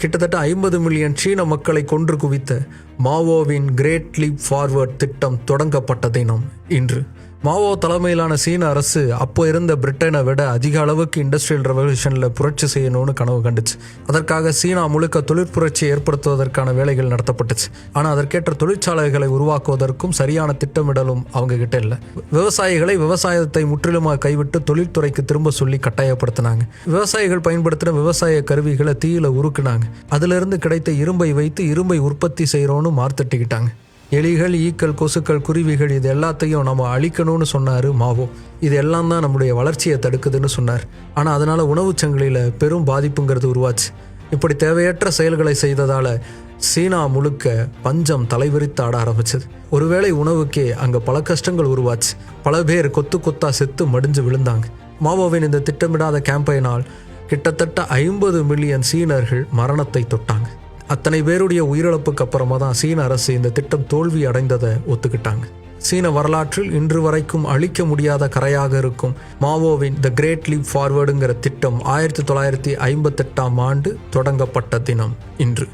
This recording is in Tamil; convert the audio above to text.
கிட்டத்தட்ட 50 மில்லியன் சீன மக்களை கொன்று குவித்த மாவோவின் கிரேட் லீப் ஃபார்வர்ட் திட்டம் தொடங்கப்பட்ட தினம் இன்று. மாவோ தலைமையிலான சீன அரசு அப்போ இருந்த பிரிட்டனை விட அதிக அளவுக்கு இண்டஸ்ட்ரியல் ரெவல்யூஷனில் புரட்சி செய்யணும்னு கனவு கண்டுச்சு. அதற்காக சீனா முழுக்க தொழிற்புரட்சியை ஏற்படுத்துவதற்கான வேலைகள் நடத்தப்பட்டுச்சு. ஆனால் அதற்கேற்ற தொழிற்சாலைகளை உருவாக்குவதற்கும் சரியான திட்டமிடலும் அவங்க கிட்ட இல்லை. விவசாயிகளை விவசாயத்தை முற்றிலுமாக கைவிட்டு தொழில்துறைக்கு திரும்ப சொல்லி கட்டாயப்படுத்தினாங்க. விவசாயிகள் பயன்படுத்தின விவசாய கருவிகளை தீயில உருக்குனாங்க. அதிலிருந்து கிடைத்த இரும்பை வைத்து இரும்பை உற்பத்தி செய்கிறோன்னு மார்த்தட்டிக்கிட்டாங்க. எலிகள், ஈக்கள், கொசுக்கள், குருவிகள் இது எல்லாத்தையும் நம்ம அழிக்கணும்னு சொன்னார் மாவோ. இது எல்லாம் தான் நம்முடைய வளர்ச்சியை தடுக்குதுன்னு சொன்னார். ஆனால் அதனால் உணவுச் சங்கிலியில் பெரும் பாதிப்புங்கிறது உருவாச்சு. இப்படி தேவையற்ற செயல்களை செய்ததால் சீனா முழுக்க பஞ்சம் தலைவிரித்து ஆட ஆரம்பிச்சது. ஒருவேளை உணவுக்கே அங்கே பல கஷ்டங்கள் உருவாச்சு. பல பேர் கொத்து கொத்தா செத்து மடிஞ்சு விழுந்தாங்க. மாவோவின் இந்த திட்டமிடாத கேம்பெயினால் கிட்டத்தட்ட 50 மில்லியன் சீனர்கள் மரணத்தை தொட்டாங்க. அத்தனை பேருடைய உயிரிழப்புக்கு அப்புறமா தான் சீன அரசு இந்த திட்டம் தோல்வி அடைந்ததை ஒத்துக்கிட்டாங்க. சீன வரலாற்றில் இன்று வரைக்கும் அழிக்க முடியாத கரையாக இருக்கும் மாவோவின் த கிரேட் லீப் ஃபார்வர்டுங்கிற திட்டம் 1958 தொடங்கப்பட்ட தினம் இன்று.